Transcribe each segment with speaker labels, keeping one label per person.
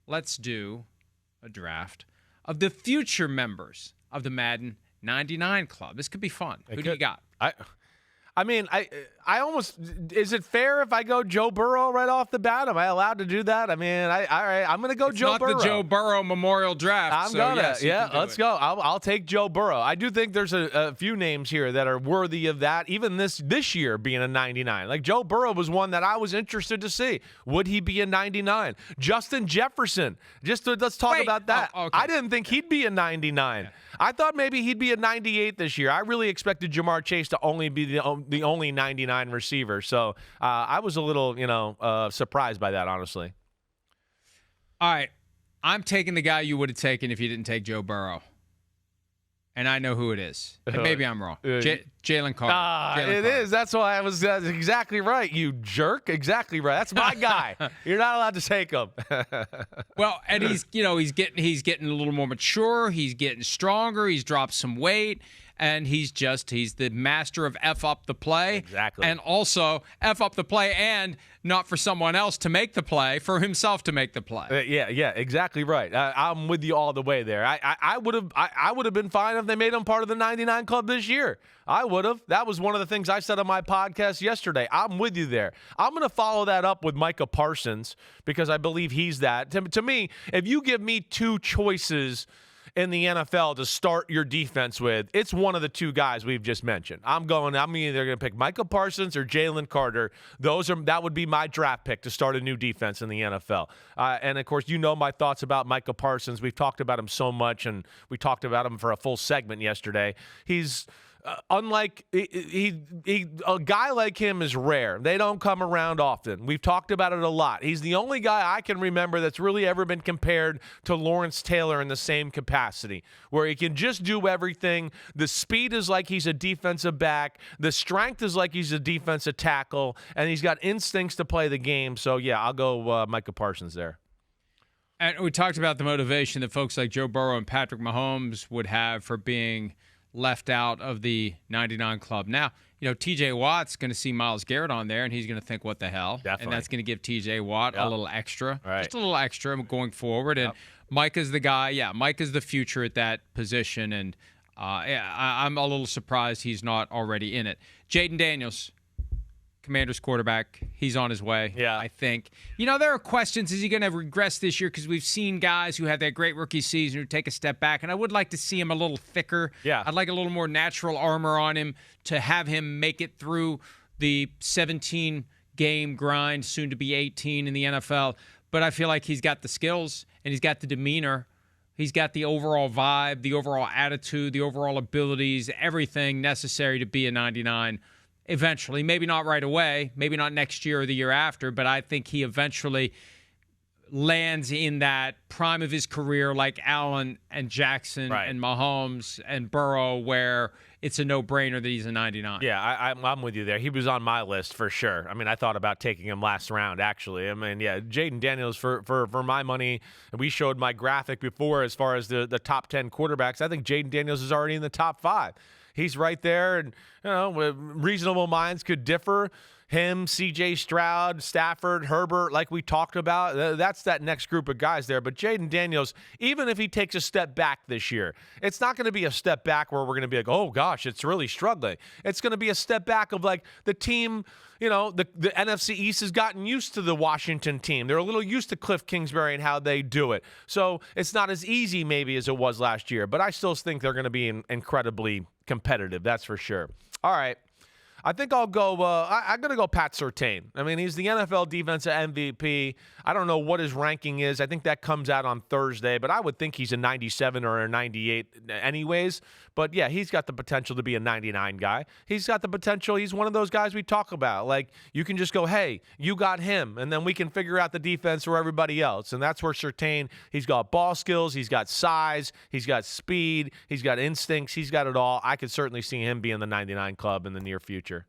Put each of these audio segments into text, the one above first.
Speaker 1: let's do a draft of the future members of the Madden 99 Club. This could be fun. Who do you got?
Speaker 2: I mean, I almost, is it fair if I go Joe Burrow right off the bat? Am I allowed to do that? I mean, all right, I'm going to go Joe Burrow.
Speaker 1: It's not the Joe Burrow Memorial Draft.
Speaker 2: Let's go. I'll take Joe Burrow. I do think there's a few names here that are worthy of that, even this year being a 99. Like Joe Burrow was one that I was interested to see. Would he be a 99? Justin Jefferson. Let's talk about that.
Speaker 1: Oh, okay.
Speaker 2: I didn't think he'd be a 99. Yeah. I thought maybe he'd be a 98 this year. I really expected Jamar Chase to only be the only 99 receiver. So I was a little, surprised by that, honestly.
Speaker 1: All right. I'm taking the guy you would have taken if you didn't take Joe Burrow. And I know who it is. And maybe I'm wrong. Jalen Carter.
Speaker 2: It is. That's why that's exactly right, you jerk. Exactly right. That's my guy. You're not allowed to take him.
Speaker 1: Well, and he's getting a little more mature. He's getting stronger. He's dropped some weight. And he's the master of F up the play.
Speaker 2: Exactly.
Speaker 1: And also F up the play and not for someone else to make the play, for himself to make the play.
Speaker 2: Yeah, exactly right. I'm with you all the way there. I would have been fine if they made him part of the 99 Club this year. I would have. That was one of the things I said on my podcast yesterday. I'm with you there. I'm going to follow that up with Micah Parsons because I believe he's that. To me, if you give me two choices in the NFL to start your defense with, it's one of the two guys we've just mentioned. I'm either going to pick Micah Parsons or Jalen Carter. That would be my draft pick to start a new defense in the NFL. And of course, my thoughts about Micah Parsons. We've talked about him so much, and we talked about him for a full segment yesterday. He's unlike a guy like him is rare. They don't come around often. We've talked about it a lot. He's the only guy I can remember that's really ever been compared to Lawrence Taylor in the same capacity, where he can just do everything. The speed is like he's a defensive back. The strength is like he's a defensive tackle, and he's got instincts to play the game. So, yeah, I'll go Micah Parsons there.
Speaker 1: And we talked about the motivation that folks like Joe Burrow and Patrick Mahomes would have for being left out of the 99 Club. Now, TJ Watt's going to see Myles Garrett on there, and he's going to think, what the hell?
Speaker 2: Definitely.
Speaker 1: And that's going to give TJ Watt a little extra.
Speaker 2: Right.
Speaker 1: Just a little extra going forward. And Micah's the guy. Yeah, Micah's the future at that position. And I'm a little surprised he's not already in it. Jaden Daniels, Commanders quarterback, he's on his way, I think. There are questions. Is he going to regress this year? Because we've seen guys who had that great rookie season who take a step back, and I would like to see him a little thicker.
Speaker 2: Yeah.
Speaker 1: I'd like a little more natural armor on him to have him make it through the 17-game grind, soon to be 18 in the NFL. But I feel like he's got the skills, and he's got the demeanor. He's got the overall vibe, the overall attitude, the overall abilities, everything necessary to be a 99 eventually. Maybe not right away, maybe not next year or the year after, but I think he eventually lands in that prime of his career like Allen and Jackson and Mahomes and Burrow, where it's a no-brainer that he's a 99.
Speaker 2: Yeah, I'm with you there. He was on my list for sure. I mean, I thought about taking him last round, actually. I mean, yeah, Jaden Daniels, for my money, we showed my graphic before as far as the top 10 quarterbacks. I think Jaden Daniels is already in the top 5. He's right there, and reasonable minds could differ. Him, C.J. Stroud, Stafford, Herbert, like we talked about, that's that next group of guys there. But Jaden Daniels, even if he takes a step back this year, it's not going to be a step back where we're going to be like, oh, gosh, it's really struggling. It's going to be a step back of like the team, the NFC East has gotten used to the Washington team. They're a little used to Cliff Kingsbury and how they do it. So it's not as easy maybe as it was last year. But I still think they're going to be incredibly competitive, that's for sure. All right. I think I'll go I'm going to go Pat Surtain. I mean, he's the NFL defensive MVP. I don't know what his ranking is. I think that comes out on Thursday, but I would think he's a 97 or a 98 anyways. But, yeah, he's got the potential to be a 99 guy. He's got the potential. He's one of those guys we talk about. Like, you can just go, hey, you got him, and then we can figure out the defense for everybody else. And that's where Surtain, he's got ball skills, he's got size, he's got speed, he's got instincts, he's got it all. I could certainly see him being the 99 club in the near future.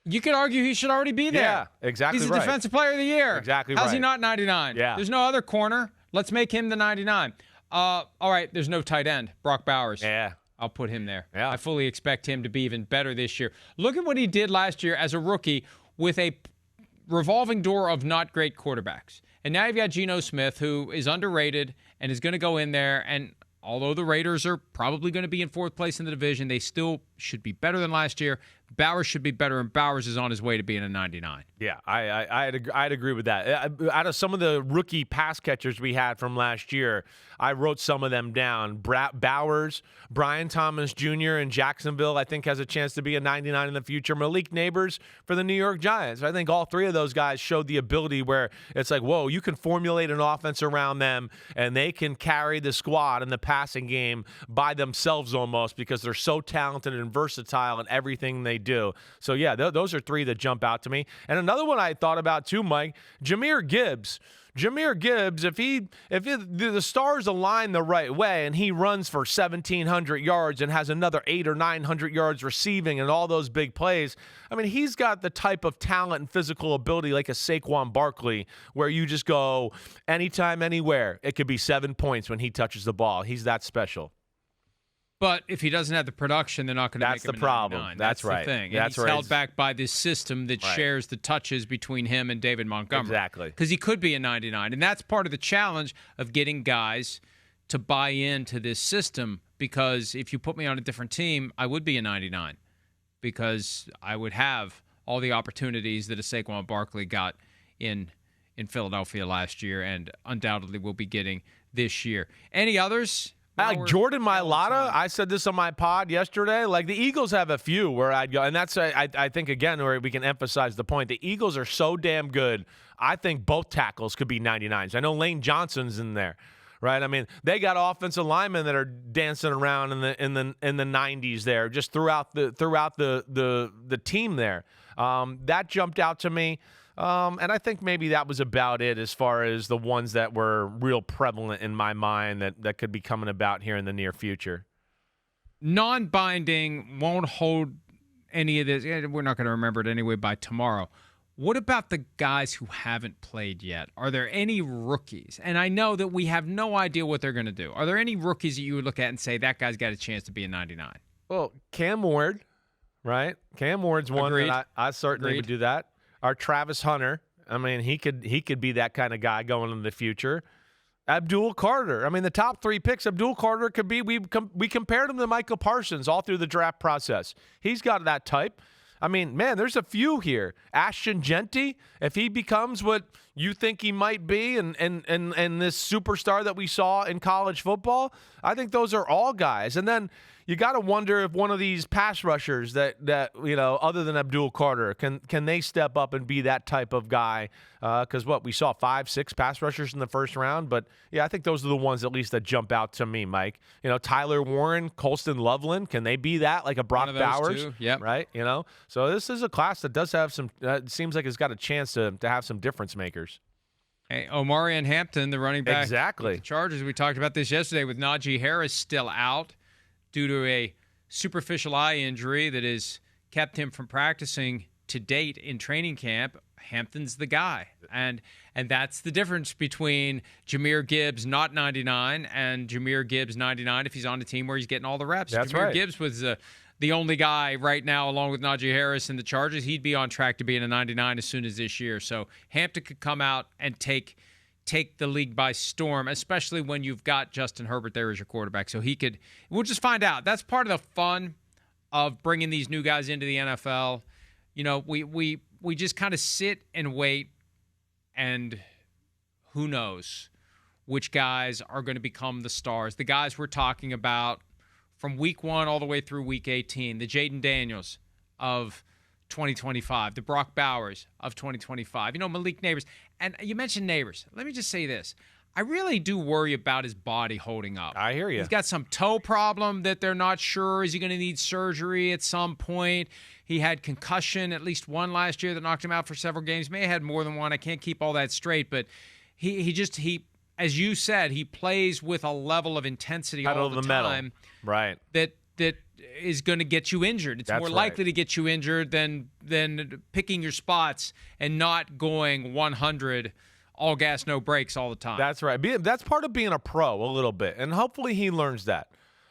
Speaker 1: You could argue he should already be there.
Speaker 2: Yeah, exactly right.
Speaker 1: He's the defensive player of the year.
Speaker 2: Exactly
Speaker 1: How's
Speaker 2: right.
Speaker 1: he not 99?
Speaker 2: Yeah.
Speaker 1: There's no other corner. Let's make him the 99. All right, there's no tight end. Brock Bowers.
Speaker 2: Yeah.
Speaker 1: I'll put him there.
Speaker 2: Yeah.
Speaker 1: I fully expect him to be even better this year. Look at what he did last year as a rookie with a revolving door of not great quarterbacks. And now you've got Geno Smith, who is underrated and is going to go in there. And although the Raiders are probably going to be in fourth place in the division, they still should be better than last year. Bowers should be better, and Bowers is on his way to being a 99.
Speaker 2: Yeah, I'd agree with that. Out of some of the rookie pass catchers we had from last year, I wrote some of them down. Bowers, Brian Thomas Jr. in Jacksonville, I think has a chance to be a 99 in the future. Malik Neighbors for the New York Giants. I think all three of those guys showed the ability where it's like, whoa, you can formulate an offense around them, and they can carry the squad in the passing game by themselves almost because they're so talented and versatile in everything they do. So, yeah, those are three that jump out to me. And another one I thought about too, Mike, Jahmyr Gibbs. Jahmyr Gibbs, if the stars align the right way and he runs for 1,700 yards and has another 800 or 900 yards receiving and all those big plays, I mean, he's got the type of talent and physical ability like a Saquon Barkley where you just go anytime, anywhere. It could be 7 points when he touches the ball. He's that special.
Speaker 1: But if he doesn't have the production, they're not going to make him
Speaker 2: the problem.
Speaker 1: 99.
Speaker 2: That's right.
Speaker 1: The thing. And
Speaker 2: That's
Speaker 1: he's
Speaker 2: right.
Speaker 1: held back by this system that shares the touches between him and David Montgomery.
Speaker 2: Exactly.
Speaker 1: Because he could be a 99. And that's part of the challenge of getting guys to buy into this system. Because if you put me on a different team, I would be a 99. Because I would have all the opportunities that a Saquon Barkley got in Philadelphia last year and undoubtedly will be getting this year. Any others?
Speaker 2: Like Jordan Mailata, I said this on my pod yesterday. Like the Eagles have a few where I'd go, and that's I think again where we can emphasize the point. The Eagles are so damn good. I think both tackles could be 99s. I know Lane Johnson's in there, right? I mean, they got offensive linemen that are dancing around in the 90s there, just throughout the team there. That jumped out to me. And I think maybe that was about it as far as the ones that were real prevalent in my mind that could be coming about here in the near future.
Speaker 1: Non-binding won't hold any of this. We're not going to remember it anyway by tomorrow. What about the guys who haven't played yet? Are there any rookies? And I know that we have no idea what they're going to do. Are there any rookies that you would look at and say, that guy's got a chance to be a 99?
Speaker 2: Well, Cam Ward, right? Cam Ward's one
Speaker 1: Agreed.
Speaker 2: that I certainly would do that. Our Travis Hunter, I mean, he could be that kind of guy going in the future. Abdul Carter, I mean, the top three picks, Abdul Carter could be. We compared him to Michael Parsons all through the draft process. He's got that type. I mean, man, there's a few here. Ashton Genty, if he becomes what you think he might be, and this superstar that we saw in college football, I think those are all guys. And then you got to wonder if one of these pass rushers that other than Abdul Carter, can they step up and be that type of guy? Because we saw 5-6 pass rushers in the first round, but yeah, I think those are the ones at least that jump out to me, Mike. Tyler Warren, Colston Loveland, can they be that like a Brock Bowers?
Speaker 1: Yep.
Speaker 2: Right. So this is a class that does have some. Seems like it's got a chance to have some difference makers.
Speaker 1: Hey, Omarion Hampton, the running back,
Speaker 2: exactly.
Speaker 1: The Chargers. We talked about this yesterday with Najee Harris still out due to a superficial eye injury that has kept him from practicing to date in training camp. Hampton's the guy. And that's the difference between Jahmyr Gibbs not 99 and Jahmyr Gibbs 99 if he's on a team where he's getting all the reps.
Speaker 2: That's
Speaker 1: Jahmyr
Speaker 2: right.
Speaker 1: Gibbs was the only guy right now, along with Najee Harris and the Chargers. He'd be on track to being a 99 as soon as this year. So Hampton could come out and take the league by storm, especially when you've got Justin Herbert there as your quarterback. So we'll just find out. That's part of the fun of bringing these new guys into the NFL. We just kind of sit and wait, and who knows which guys are going to become the stars. The guys we're talking about from week 1 all the way through week 18, the Jaden Daniels of 2025, the Brock Bowers of 2025, Malik Neighbors. And you mentioned Neighbors. Let me just say this. I really do worry about his body holding up.
Speaker 2: I hear you.
Speaker 1: He's got some toe problem that they're not sure. Is he going to need surgery at some point? He had concussion, at least one last year that knocked him out for several games. May have had more than one. I can't keep all that straight. But he as you said, he plays with a level of intensity all the time.
Speaker 2: Right.
Speaker 1: That is going to get you injured. It's more likely to get you injured than picking your spots and not going 100 all gas, no brakes all the time.
Speaker 2: That's right. That's part of being a pro a little bit, and hopefully he learns that.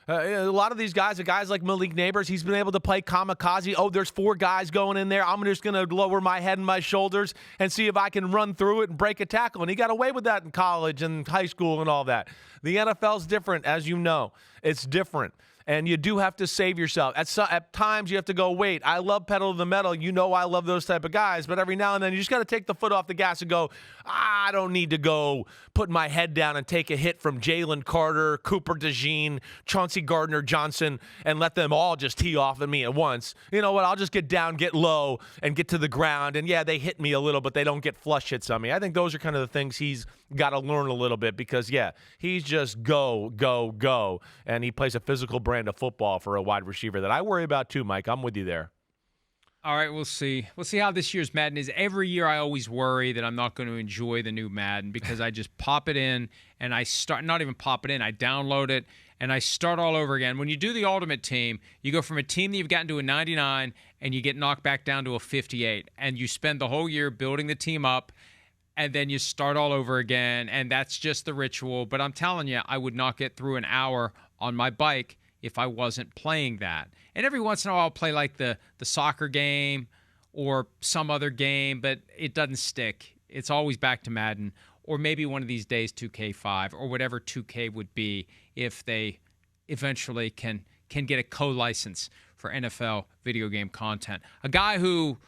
Speaker 2: A lot of these guys are guys like Malik Neighbors. He's been able to play kamikaze. Oh, there's 4 guys going in there. I'm just going to lower my head and my shoulders and see if I can run through it and break a tackle. And he got away with that in college and high school and all that. The NFL's different, as you know. It's different. And you do have to save yourself. At times, you have to go, wait, I love pedal to the metal. You know I love those type of guys. But every now and then, you just got to take the foot off the gas and go, I don't need to go put my head down and take a hit from Jalen Carter, Cooper DeJean, Chauncey Gardner-Johnson, and let them all just tee off at me at once. You know what? I'll just get down, get low, and get to the ground. And, yeah, they hit me a little, but they don't get flush hits on me. I think those are kind of the things he's got to learn a little bit because, yeah, he's just go, go, go. And he plays a physical brand of football for a wide receiver that I worry about too, Mike. I'm with you there.
Speaker 1: All right, we'll see. We'll see how this year's Madden is. Every year I always worry that I'm not going to enjoy the new Madden because I just pop it in and I start, not even pop it in, I download it and I start all over again. When you do the Ultimate Team, you go from a team that you've gotten to a 99 and you get knocked back down to a 58 and you spend the whole year building the team up and then you start all over again and that's just the ritual. But I'm telling you, I would not get through an hour on my bike if I wasn't playing that. And every once in a while I'll play like the soccer game or some other game, but it doesn't stick. It's always back to Madden or maybe one of these days 2K5 or whatever 2K would be if they eventually can get a co-license for NFL video game content. A guy who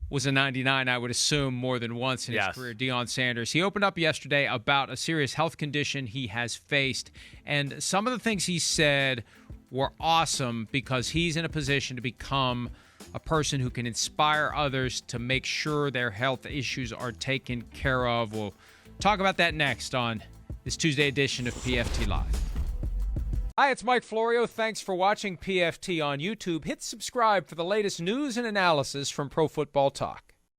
Speaker 1: was a 99, I would assume, more than once in his career, Deion Sanders. He opened up yesterday about a serious health condition he has faced, and some of the things he said were awesome because he's in a position to become a person who can inspire others to make sure their health issues are taken care of. We'll talk about that next on this Tuesday edition of PFT Live. Hi, it's Mike Florio. Thanks for watching PFT on YouTube. Hit subscribe for the latest news and analysis from Pro Football Talk.